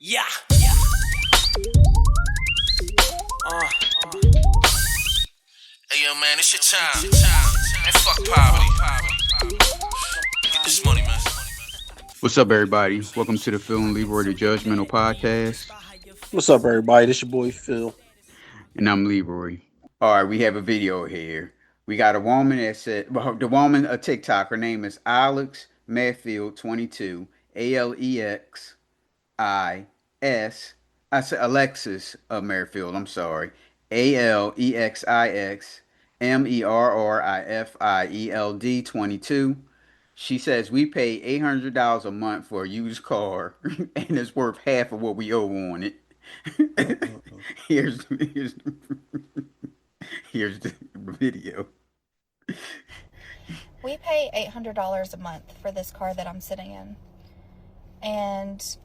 Yeah. Hey yo, man, it's your time. And fuck poverty. Get this money, man. What's up, everybody? Welcome to the Phil and Leroy the Judgmental Podcast, What's up, everybody? This your boy Phil. and I'm Leroy. All right, we have a video here. We got a woman that said, well, the woman, a TikTok, her name is Alex Mayfield 22, Alexis. I said Alexis Merrifield, I'm sorry. ALEXIXMERRIFIELD 22. She says we pay $800 a month for a used car, and it's worth half of what we owe on it. here's here's here's the video. We pay $800 a month for this car that I'm sitting in. And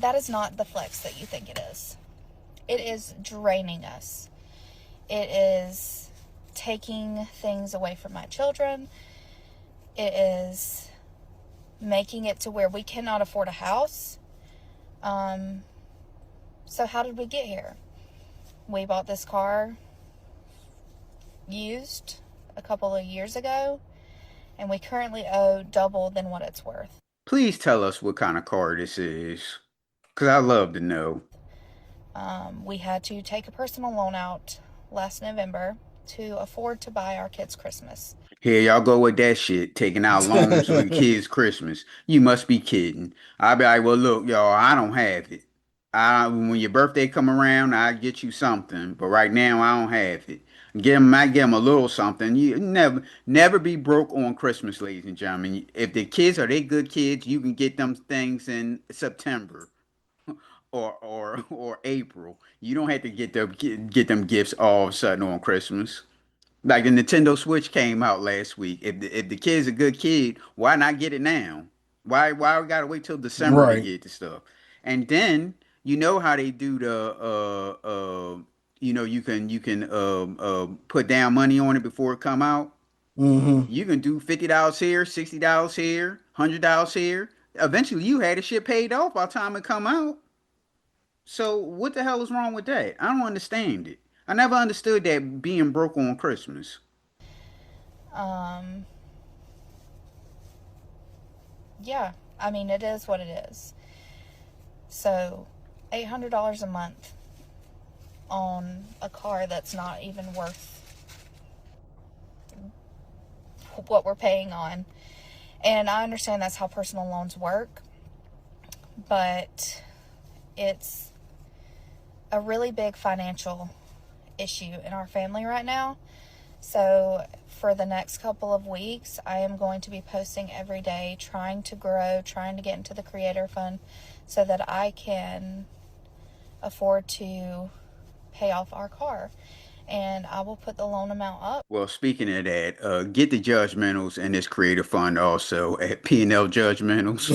that is not the flex that you think it is. It is draining us. It is taking things away from my children. It is making it to where we cannot afford a house. So how did we get here? We bought this car used a couple of years ago, and we currently owe double than what it's worth. Please tell us what kind of car this is, because I'd love to know. We had to take a personal loan out last November to afford to buy our kids Christmas. Here y'all go with that shit, taking out loans on kids' Christmas. You must be kidding. I'll be like, well, look, y'all, I don't have it. When your birthday come around, I get you something, but right now I don't have it. Might give them a little something. You never be broke on Christmas, ladies and gentlemen. If the kids are they good kids, you can get them things in September or April. You don't have to get them gifts all of a sudden on Christmas. Like the Nintendo Switch came out last week. If the kid's a good kid, why not get it now? Why we gotta wait till December to get the stuff? And then you know how they do the you can put down money on it before it come out. Mm-hmm. You can do $50 here, $60 here, $100 here. Eventually, you had the shit paid off by the time it come out. So what the hell is wrong with that? I don't understand it. I never understood that being broke on Christmas. Yeah, I mean, it is what it is. So, $800 a month on a car that's not even worth what we're paying on. And I understand that's how personal loans work, but it's a really big financial issue in our family right now. So for the next couple of weeks, I am going to be posting every day, trying to grow, trying to get into the creator fund so that I can afford to pay off our car. And I will put the loan amount up. Well, speaking of that, get the judgmentals and this creator fund also at P&L Judgmentals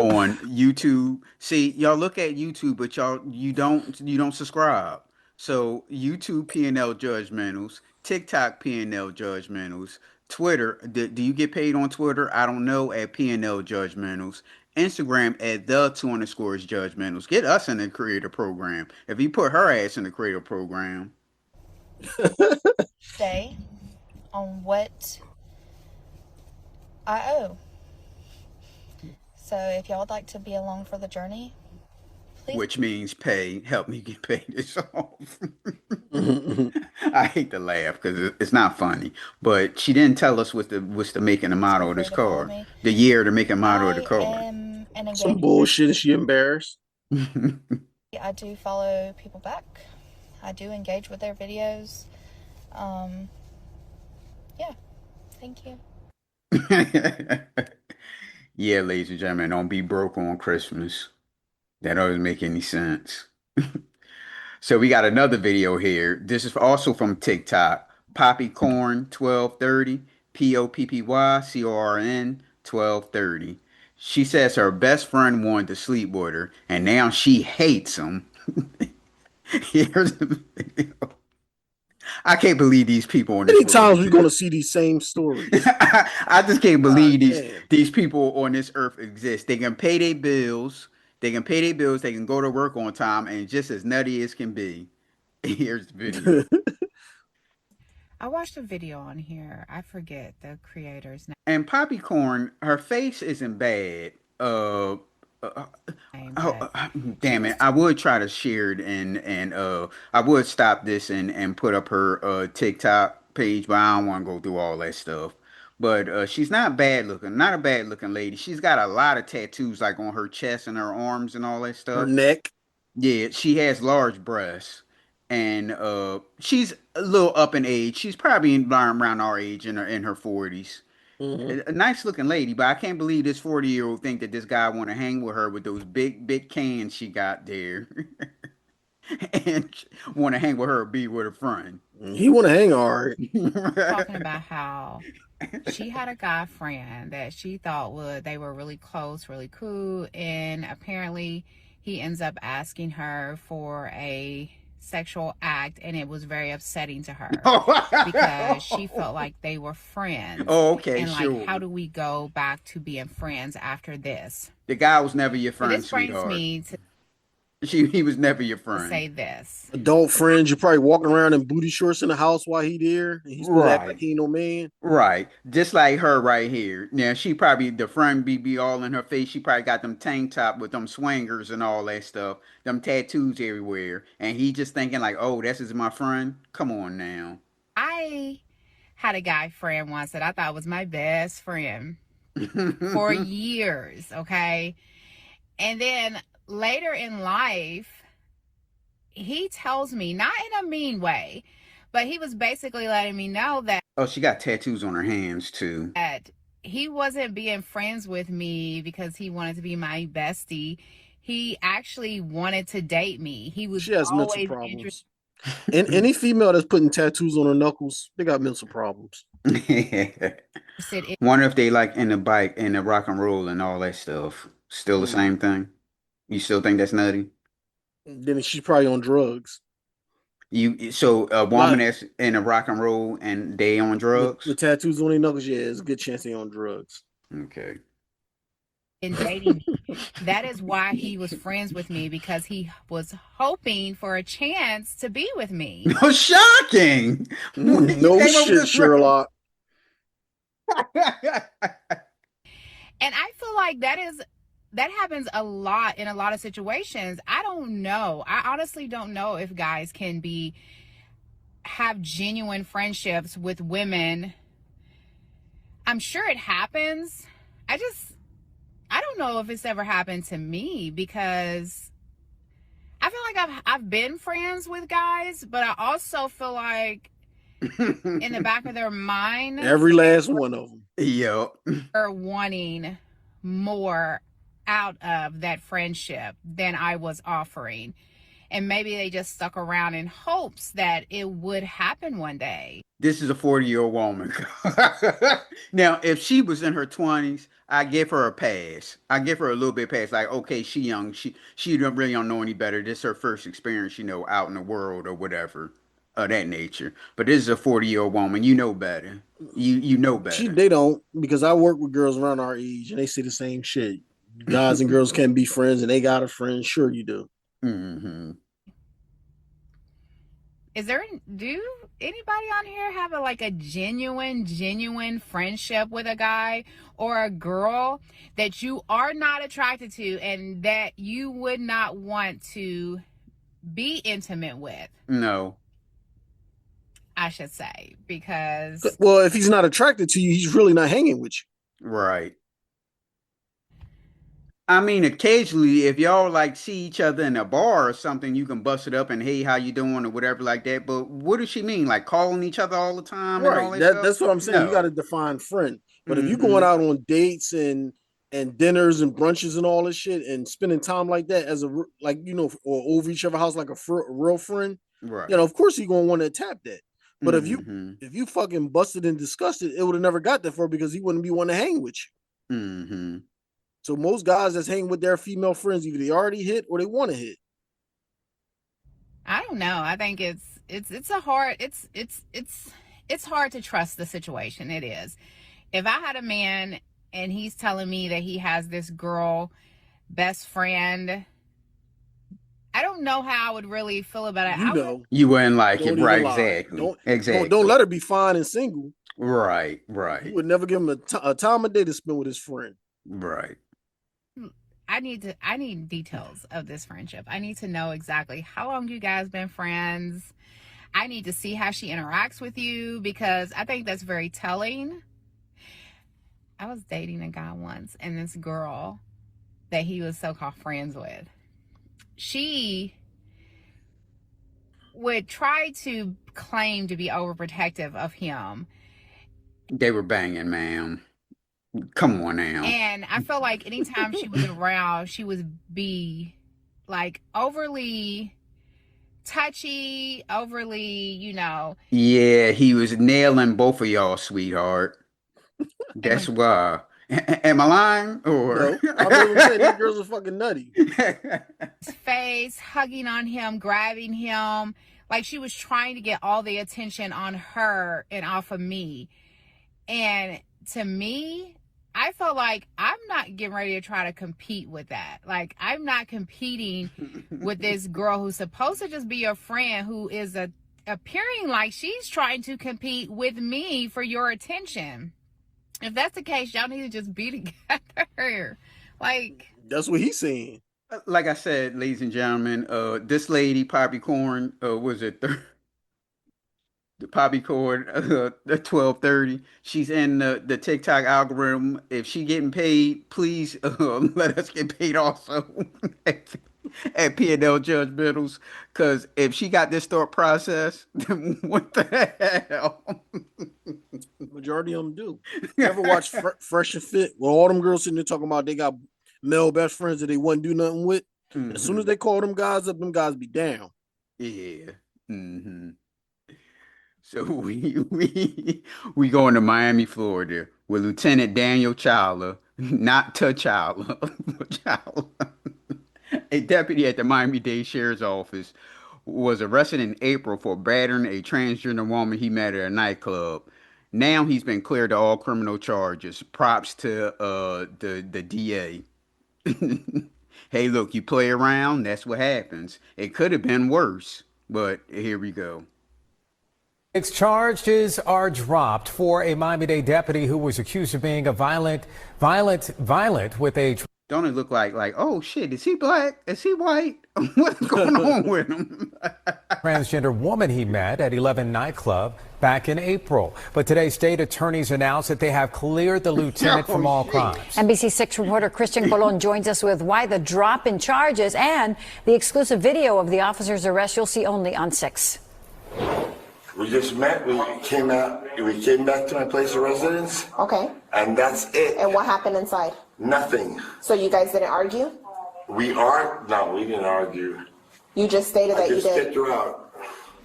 on YouTube. See, y'all look at YouTube, but you don't subscribe. So YouTube P&L Judgmentals, TikTok P&L Judgmentals, Twitter. Do you get paid on Twitter? I don't know, at P&L Judgmentals. Instagram at the_underscores judgmentals. Get us in the creator program. If you put her ass in the creator program. Stay on what I owe. So if y'all would like to be along for the journey, please. Which means help me get paid this off. I hate to laugh because it's not funny, but she didn't tell us what's the make and the model of this car, the year, the make and model of the car. Some bullshit. Is she embarrassed? I do follow people back. I do engage with their videos. Yeah, thank you. Yeah, ladies and gentlemen, don't be broke on Christmas. That doesn't make any sense. So we got another video here. This is also from TikTok. Poppycorn1230, Poppycorn 1230. She says her best friend wanted to sleep with her, and now she hates him. Here's the video. I can't believe these people on this. Many times we're gonna see these same stories. I just can't believe these people on this earth exist. They can pay their bills. They can pay their bills. They can go to work on time, and just as nutty as can be. Here's the video. I watched a video on here. I forget the creator's And Poppycorn, her face isn't bad. Uh, name, Oh, but she damn was it! I would try to share it and I would stop this and put up her TikTok page, but I don't want to go through all that stuff. But she's not bad looking, not a bad looking lady. She's got a lot of tattoos like on her chest and her arms and all that Her stuff. neck. Yeah, she has large breasts and she's a little up in age. She's probably around our age in her 40s. Hmm. A nice looking lady, but I can't believe this 40-year-old think that this guy want to hang with her with those big cans she got there and want to hang with her or be with a friend. He want to hang hard. talking about how she had a guy friend that she thought they were really close, really cool, and apparently he ends up asking her for a sexual act, and it was very upsetting to her because she felt like they were friends. Oh, okay, and sure. like, how do we go back to being friends after this? The guy was never your So friend, this brings sweetheart. me to He was never your friend. say this. Adult friends, you're probably walking around in booty shorts in the house while he there. And he's supposed to act like Right. he ain't no man. Right. Just like her right here. Now she probably the friend be all in her face. She probably got them tank top with them swingers and all that stuff. Them tattoos everywhere. And he just thinking like, oh, this is my friend. Come on now. I had a guy friend once that I thought was my best friend for years, okay? And then later in life, he tells me, not in a mean way, but he was basically letting me know that Oh, she got tattoos on her hands too. he wasn't being friends with me because he wanted to be my bestie. He actually wanted to date me. He was She has mental always problems. interested. And any female that's putting tattoos on her knuckles, they got mental problems. Wonder if they like in the bike and the rock and roll and all that stuff. Still the same thing. You still think that's nutty? Then she's probably on drugs. So a woman Like- that's in a rock and roll and they on drugs? With tattoos on their knuckles, yeah, it's a good chance they on drugs. Okay. In dating me. That is why he was friends with me, because he was hoping for a chance to be with me. No, shocking. No Came up with shit, this Sherlock. And I feel like that happens a lot in a lot of situations. I don't know. I honestly don't know if guys can have genuine friendships with women. I'm sure it happens. I don't know if it's ever happened to me, because I feel like I've been friends with guys, but I also feel like in the back of their mind, Every last one of them. Yep. they're wanting more out of that friendship than I was offering. And maybe they just stuck around in hopes that it would happen one day. This is a 40-year-old woman. Now, if she was in her 20s, I give her a pass. I give her a little bit of pass. Like, okay, she young. She don't really don't know any better. This is her first experience, out in the world or whatever of that nature. But this is a 40-year-old woman. You know better. You know better. They don't, because I work with girls around our age and they say the same shit. Guys and girls can't be friends and they got a friend. Sure you do. Mm-hmm. Do anybody on here have a genuine friendship with a guy or a girl that you are not attracted to and that you would not want to be intimate with? No. I should say, because Well, if he's not attracted to you, he's really not hanging with you. Right. I mean, occasionally, if y'all see each other in a bar or something, you can bust it up and hey, how you doing or whatever like that. But what does she mean? Like calling each other all the time and all Right. that stuff? That's what I'm saying. No. You got to define friend. But if you're Mhm. going out on dates and dinners and brunches and all this shit and spending time like that as or over each other's house like a real friend, Right. of course you're gonna want to tap that. But Mhm. if you fucking busted and disgusted, it would have never got that far because he wouldn't be one to hang with you. Mm-hmm. So most guys that's hanging with their female friends, either they already hit or they want to hit. I don't know. I think it's hard to trust the situation. It is. If I had a man and he's telling me that he has this girl best friend. I don't know how I would really feel about it. You know, You wouldn't like don't it, even right? lie. Exactly. Exactly. Don't let her be fine and single. Right. He Right. would never give him a time of day to spend with his friend. Right. I need details of this friendship. I need to know exactly how long you guys been friends. I need to see how she interacts with you, because I think that's very telling. I was dating a guy once, and this girl that he was so-called friends with, she would try to claim to be overprotective of him. They were banging, ma'am. Come on now. And I felt like anytime she was around, she would be like overly touchy, overly, Yeah, he was nailing both of y'all, sweetheart. That's why. Am I lying? Or No, I'm never saying these girls are fucking nutty. his face, hugging on him, grabbing him. Like she was trying to get all the attention on her and off of me. And to me, I felt like I'm not getting ready to try to compete with that. Like, I'm not competing with this girl who's supposed to just be your friend, who is appearing like she's trying to compete with me for your attention. If that's the case, y'all need to just be together. Like, that's what he's saying. Like I said, ladies and gentlemen, this lady, Poppycorn, was it the Poppycorn 1230? She's in the TikTok algorithm. If she getting paid, please let us get paid also at P&L Judgmentals. Because if she got this thought process, then what the hell? Majority of them do. You ever watch Fresh and Fit? Well, all them girls sitting there talking about they got male best friends that they wouldn't do nothing with. Mm-hmm. As soon as they call them guys up, them guys be down. Yeah. Mm-hmm. So we going to Miami, Florida, with Lieutenant Daniel Chala, not T'Challa, but Chala, a deputy at the Miami-Dade Sheriff's Office, was arrested in April for battering a transgender woman he met at a nightclub. Now he's been cleared of all criminal charges. Props to the DA. Hey, look, you play around, that's what happens. It could have been worse, but here we go. Charges are dropped for a Miami-Dade deputy who was accused of being a violent with a... Don't it look like, oh shit, is he black? Is he white? What's going on with him? transgender woman he met at 11 nightclub back in April. But today, state attorneys announced that they have cleared the lieutenant from all crimes. NBC6 reporter Christian Colon joins us with why the drop in charges and the exclusive video of the officer's arrest you'll see only on 6. We just met, we came back to my place of residence. Okay. And that's it. And what happened inside? Nothing. So you guys didn't argue? No, we didn't argue. You just stated that you I just did. kicked her out.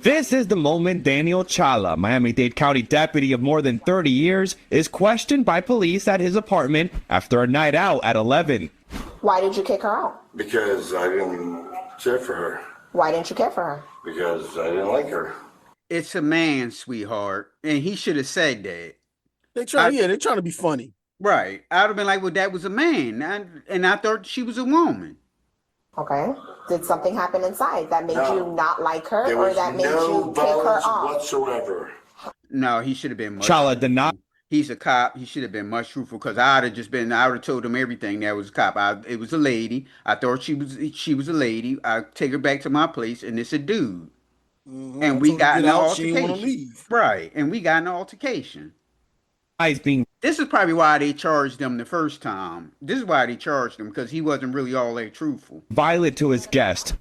This is the moment Daniel Chala, Miami-Dade County deputy of more than 30 years, is questioned by police at his apartment after a night out at 11. Why did you kick her out? Because I didn't care for her. Why didn't you care for her? Because I didn't like her. It's a man, sweetheart, and he should have said that. They're trying to be funny. Right. I'd have been like, well, that was a man. And I thought she was a woman. Okay. Did something happen inside that made you not like her, There or was that made no you kick her violence off? whatsoever. No, he should have been much Chala denied. He's a cop. He should have been much truthful, because I would have told him everything that was a cop. It was a lady. I thought she was a lady. I take her back to my place, and it's a dude. Mm-hmm. And we got an altercation. Leave. Right. And we got an altercation. Being This is probably why they charged him the first time. This is why they charged him, because he wasn't really all that truthful. violent to his guest.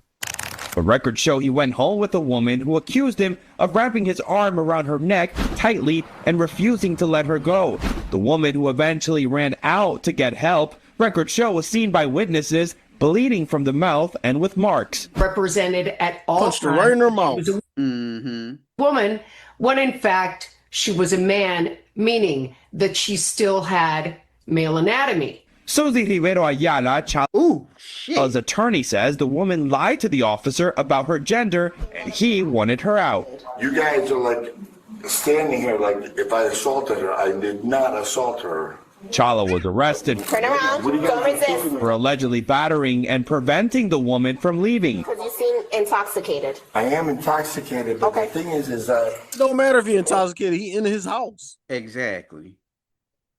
The records show he went home with a woman who accused him of wrapping his arm around her neck tightly and refusing to let her go. The woman, who eventually ran out to get help, records show was seen by witnesses bleeding from the mouth and with marks. Represented at all Punched her times. right in her mouth. She was a woman, when in fact she was a man, meaning that she still had male anatomy. Suzy Rivero Ayala, Ooh, shit. Chala's attorney, says the woman lied to the officer about her gender and he wanted her out. You guys are like standing here like if I assaulted her. I did not assault her. Chala was arrested Turn around. Don't resist. for allegedly battering and preventing the woman from leaving. Because you seem intoxicated. I am intoxicated, but the thing is that It don't matter if he intoxicated. He in his house. Exactly.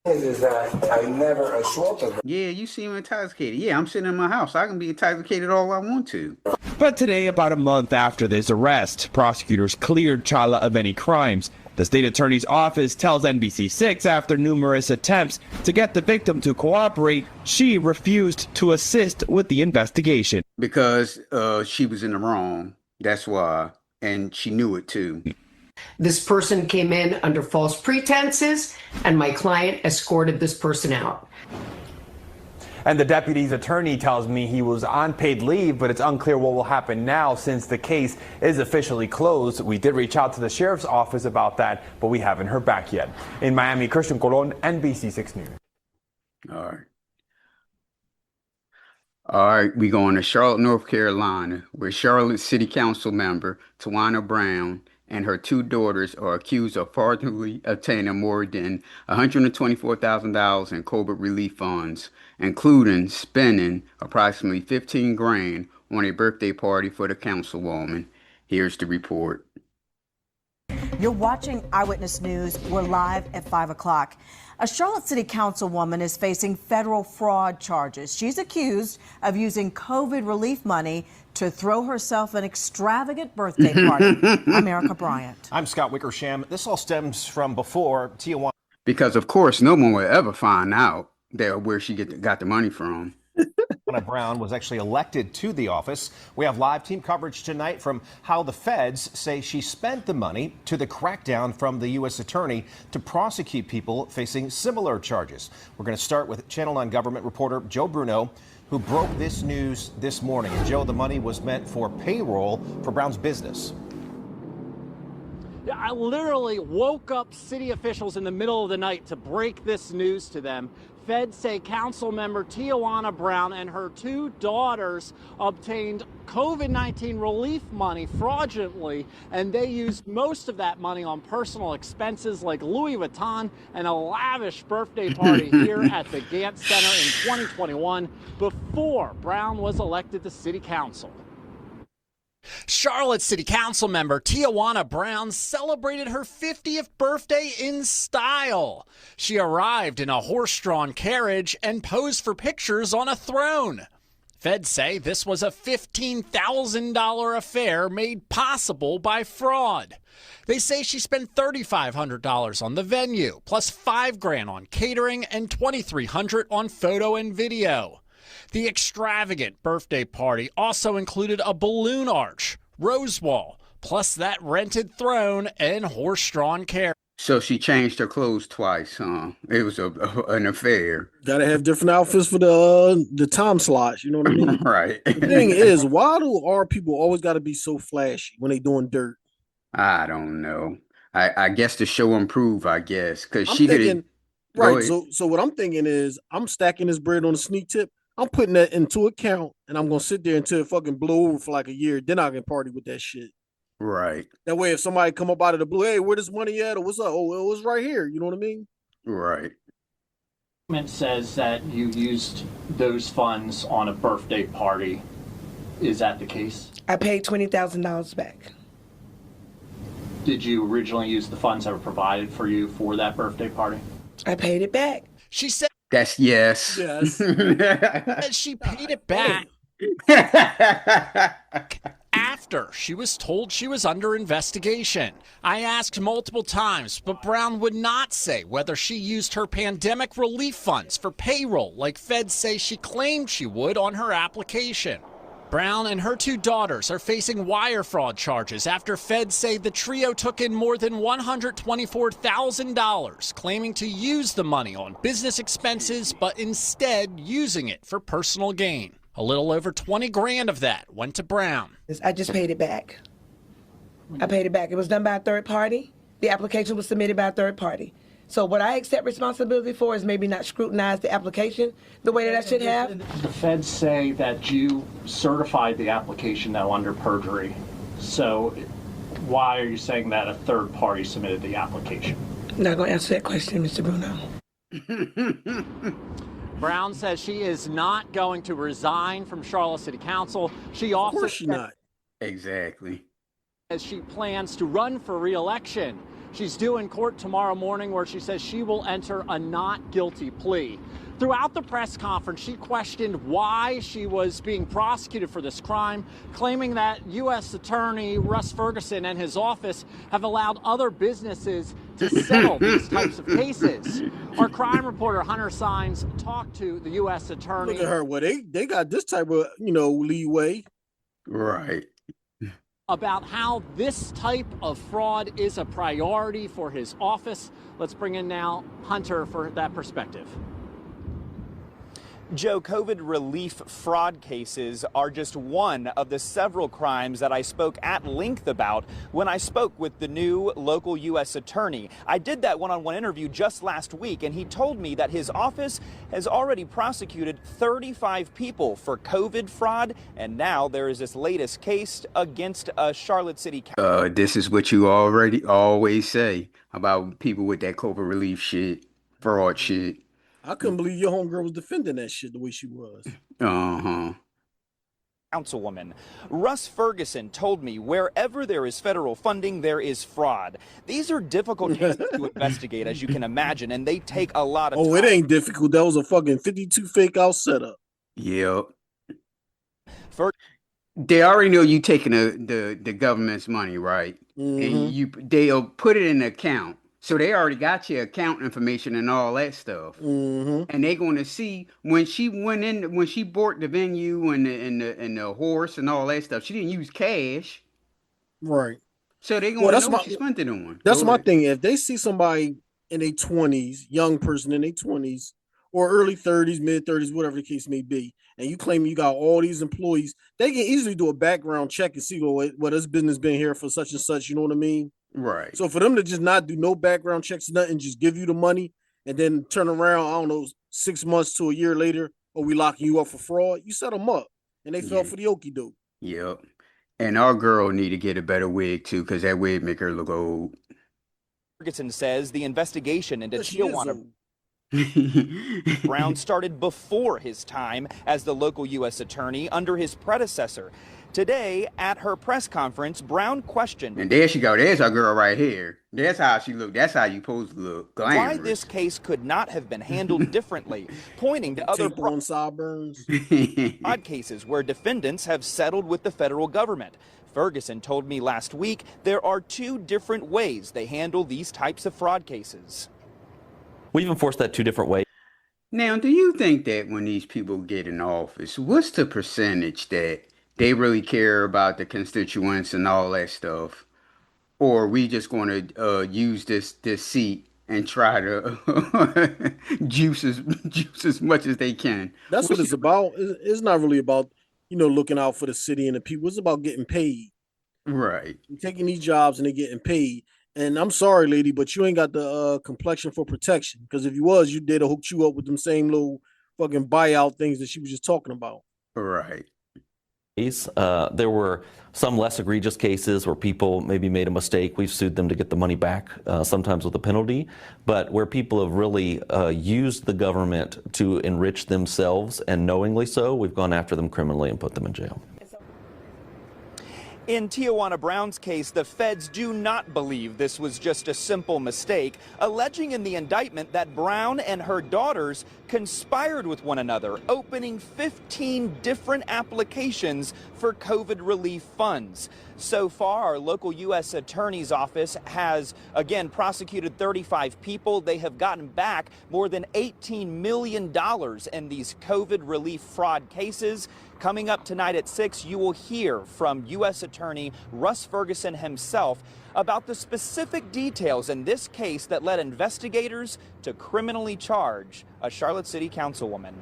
is that I never assaulted her. Yeah, you seem intoxicated. Yeah, I'm sitting in my house. I can be intoxicated all I want to. But today, about a month after this arrest, prosecutors cleared Chala of any crimes. The state attorney's office tells NBC6 after numerous attempts to get the victim to cooperate, she refused to assist with the investigation. Because she was in the wrong. That's why. And she knew it too. This person came in under false pretenses, and my client escorted this person out. And the deputy's attorney tells me he was on paid leave, but it's unclear what will happen now since the case is officially closed. We did reach out to the sheriff's office about that, but we haven't heard back yet. In Miami, Christian Colon, NBC6 News. All right, we going to Charlotte, North Carolina, where Charlotte City Councilmember Tiawana Brown and her two daughters are accused of fraudulently obtaining more than $124,000 in COVID relief funds, including spending approximately $15,000 on a birthday party for the councilwoman. Here's the report. You're watching Eyewitness News. We're live at 5 o'clock. A Charlotte City Councilwoman is facing federal fraud charges. She's accused of using COVID relief money to throw herself an extravagant birthday party. I'm Erica Bryant. I'm Scott Wickersham. This all stems from before Tiawana. Because, of course, no one will ever find out where she got the money from. Tiawana Brown was actually elected to the office. We have live team coverage tonight from how the feds say she spent the money to the crackdown from the U.S. attorney to prosecute people facing similar charges. We're going to start with Channel 9 government reporter Joe Bruno, who broke this news this morning. And Joe, the money was meant for payroll for Brown's business. Yeah, I literally woke up city officials in the middle of the night to break this news to them. Feds say Councilmember Tiawana Brown and her two daughters obtained COVID-19 relief money fraudulently, and they used most of that money on personal expenses like Louis Vuitton and a lavish birthday party here at the Gant Center in 2021 before Brown was elected to city council. Charlotte City Councilmember Tiawana Brown celebrated her 50th birthday in style. She arrived in a horse-drawn carriage and posed for pictures on a throne. Feds say this was a $15,000 affair made possible by fraud. They say she spent $3,500 on the venue, plus $5,000 on catering and $2,300 on photo and video. The extravagant birthday party also included a balloon arch, rose wall, plus that rented throne and horse-drawn carriage. So she changed her clothes twice, huh? It was an affair. Gotta have different outfits for the time slots, you know what I mean? Right. The thing is, why do our people always gotta be so flashy when they doing dirt? I don't know. I guess to show and prove, I guess. Because I'm she thinking, didn't. right. So what I'm thinking is I'm stacking this bread on a sneak tip. I'm putting that into account, and I'm gonna sit there until it fucking blow over for like a year. Then I can party with that shit. Right. That way, if somebody come up out of the blue, hey, where this money at, or what's up? Oh, it was right here. You know what I mean? Right. It says that you used those funds on a birthday party. Is that the case? I paid $20,000 back. Did you originally use the funds that were provided for you for that birthday party? I paid it back. She said that's yes. Yes. She paid it back after she was told she was under investigation. I asked multiple times, but Brown would not say whether she used her pandemic relief funds for payroll like feds say she claimed she would on her application. Brown and her two daughters are facing wire fraud charges after feds say the trio took in more than $124,000, claiming to use the money on business expenses, but instead using it for personal gain. A little over $20,000 of that went to Brown. I just paid it back. I paid it back. It was done by a third party. The application was submitted by a third party. So what I accept responsibility for is maybe not scrutinize the application the way that I should have. The feds say that you certified the application, though, under perjury. So why are you saying that a third party submitted the application? I'm not going to answer that question, Mr. Bruno. Brown says she is not going to resign from Charlotte City Council. She also Of course she's not. Exactly. says she plans to run for re-election. She's due in court tomorrow morning where she says she will enter a not guilty plea. Throughout the press conference, she questioned why she was being prosecuted for this crime, claiming that U.S. Attorney Russ Ferguson and his office have allowed other businesses to settle these types of cases. Our crime reporter, Hunter Sines, talked to the U.S. Attorney. Look at her. Well, they got this type of, leeway. Right. About how this type of fraud is a priority for his office. Let's bring in now Hunter for that perspective. Joe, COVID relief fraud cases are just one of the several crimes that I spoke at length about when I spoke with the new local U.S. attorney. I did that one-on-one interview just last week, and he told me that his office has already prosecuted 35 people for COVID fraud, and now there is this latest case against a Charlotte City Council. This is what you already always say about people with that COVID relief shit, fraud shit. I couldn't believe your homegirl was defending that shit the way she was. Councilwoman. Russ Ferguson told me wherever there is federal funding, there is fraud. These are difficult cases to investigate, as you can imagine, and they take a lot of time. Oh, it ain't difficult. That was a fucking 52 fake out setup. Yep. They already know you taking the government's money, right? And they'll put it in an account. So they already got your account information and all that stuff, and they're going to see when she bought the venue and the horse and all that stuff. She didn't use cash, right? So they're going to know what she spent it on. That's my thing. If they see somebody in their 20s, young person in their 20s or early 30s, mid 30s, whatever the case may be, and you claim you got all these employees, they can easily do a background check and see, well, this business been here for such and such. You know what I mean? Right. So for them to just not do no background checks, nothing, just give you the money and then turn around, I don't know, 6 months to a year later, or we locking you up for fraud, you set them up. And they fell for the okie doke. Yep. And our girl need to get a better wig too, because that wig make her look old. Ferguson says the investigation into Tiawana Brown started before his time as the local U.S. attorney under his predecessor. Today, at her press conference, Brown questioned... And there she go. There's our girl right here. That's how she looked. That's how you supposed to look. Glamorous. Why this case could not have been handled differently, pointing to other fraud cases where defendants have settled with the federal government. Ferguson told me last week there are two different ways they handle these types of fraud cases. We've enforced that two different ways. Now, do you think that when these people get in office, what's the percentage that they really care about the constituents and all that stuff? Or are we just going to use this seat and try to juice as much as they can? That's what it's about. It's not really about, looking out for the city and the people. It's about getting paid. Right. You're taking these jobs and they're getting paid. And I'm sorry, lady, but you ain't got the complexion for protection. Because if you was, they'd have hooked you up with them same little fucking buyout things that she was just talking about. Right. There were some less egregious cases where people maybe made a mistake. We've sued them to get the money back, sometimes with a penalty. But where people have really used the government to enrich themselves, and knowingly so, we've gone after them criminally and put them in jail. In Tiawana Brown's case, the feds do not believe this was just a simple mistake, alleging in the indictment that Brown and her daughters conspired with one another, opening 15 different applications for COVID relief funds. So far, our local U.S. Attorney's Office has, again, prosecuted 35 people. They have gotten back more than $18 million in these COVID relief fraud cases. Coming up tonight at 6, you will hear from U.S. Attorney Russ Ferguson himself about the specific details in this case that led investigators to criminally charge a Charlotte City Councilwoman.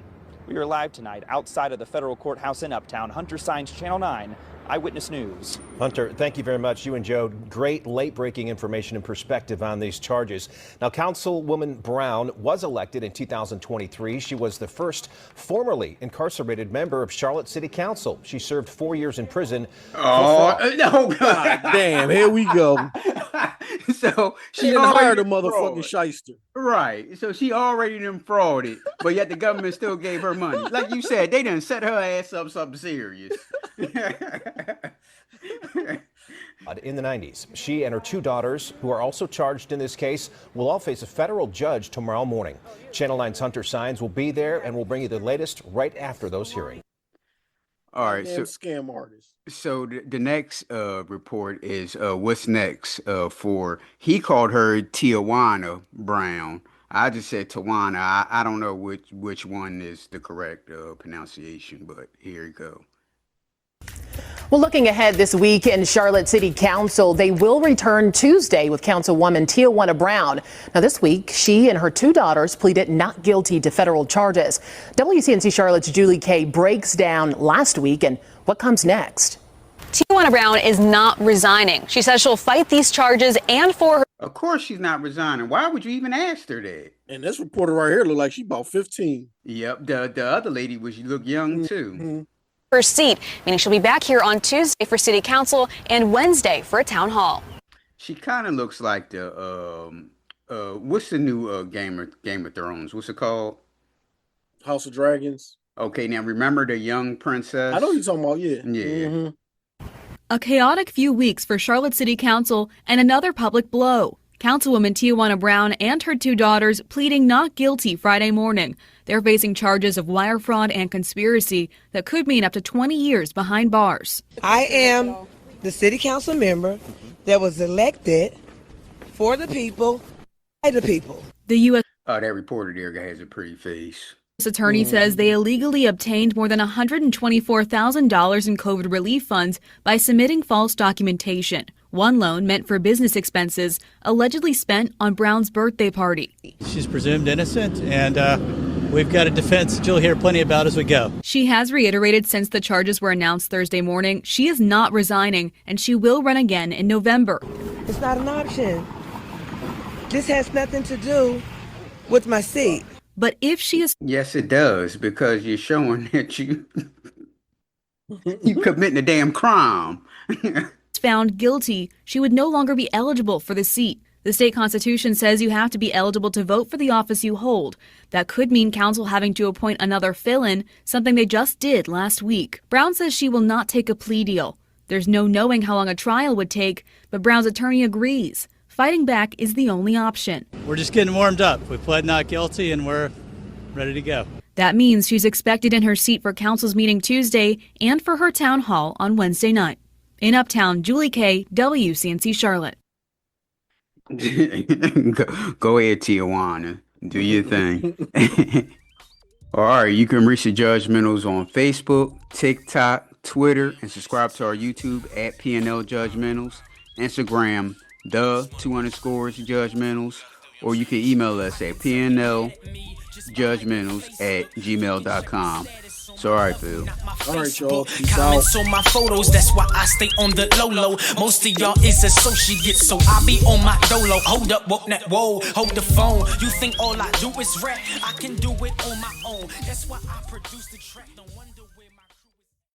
We are live tonight outside of the federal courthouse in Uptown. Hunter Sines, Channel 9, Eyewitness News. Hunter, thank you very much. You and Joe, great late-breaking information and perspective on these charges. Now, Councilwoman Brown was elected in 2023. She was the first formerly incarcerated member of Charlotte City Council. She served 4 years in prison. Oh, no. God damn, here we go. So she didn't hire the already motherfucking fraud. shyster. Right. So she already done frauded, but yet the government still gave her money. Like you said, they done set her ass up something serious. In the 90s, she and her 2 daughters, who are also charged in this case, will all face a federal judge tomorrow morning. Channel 9's Hunter Signs will be there and will bring you the latest right after those hearings. All right, Damn scam artist. So the next report is what's next for, he called her Tiawana Brown. I just said Tawana. I don't know which one is the correct pronunciation, but here you go. Well, looking ahead this week in Charlotte City Council, they will return Tuesday with Councilwoman Tiawana Brown. Now, this week, she and her 2 daughters pleaded not guilty to federal charges. WCNC Charlotte's Julie Kay breaks down last week and what comes next. Tiawana Brown is not resigning. She says she'll fight these charges and for her. Of course she's not resigning. Why would you even ask her that? And this reporter right here look like she about 15. Yep, the other lady look young too. Her seat, meaning she'll be back here on Tuesday for City Council and Wednesday for a town hall. She kind of looks like the what's the new Game of Thrones? What's it called? House of Dragons. Okay, now remember the young princess? I know what you're talking about. Yeah. Yeah. A chaotic few weeks for Charlotte City Council and another public blow. Councilwoman Tiawana Brown and her 2 daughters pleading not guilty Friday morning. They're facing charges of wire fraud and conspiracy that could mean up to 20 years behind bars. I am the city council member that was elected for the people, by the people. The U.S. That reporter there has a pretty face. attorney says they illegally obtained more than $124,000 in COVID relief funds by submitting false documentation. One loan meant for business expenses, allegedly spent on Brown's birthday party. She's presumed innocent, and we've got a defense you'll hear plenty about as we go. She has reiterated since the charges were announced Thursday morning she is not resigning and she will run again in November. It's not an option. This has nothing to do with my seat. But if she is... Yes, it does, because you're showing that you committing a damn crime. found guilty, she would no longer be eligible for the seat. The state constitution says you have to be eligible to vote for the office you hold. That could mean council having to appoint another fill-in, something they just did last week. Brown says she will not take a plea deal. There's no knowing how long a trial would take, but Brown's attorney agrees. Fighting back is the only option. We're just getting warmed up. We pled not guilty, and we're ready to go. That means she's expected in her seat for council's meeting Tuesday and for her town hall on Wednesday night. In Uptown, Julie Kay, WCNC Charlotte. Go ahead, Tiawana. Do your thing. All right, you can reach the Judgmentals on Facebook, TikTok, Twitter, and subscribe to our YouTube at PNL Judgmentals, Instagram, _Judgmentals, or you can email us at pnljudgmentals@gmail.com. So, all right, Phil. All right, y'all. Peace Comments out. on my photos, that's why I stay on the low. Most of y'all is associates, so I be on my dolo. Hold up, whoa, hold the phone. You think all I do is rap? I can do it on my own. That's why I produce the track.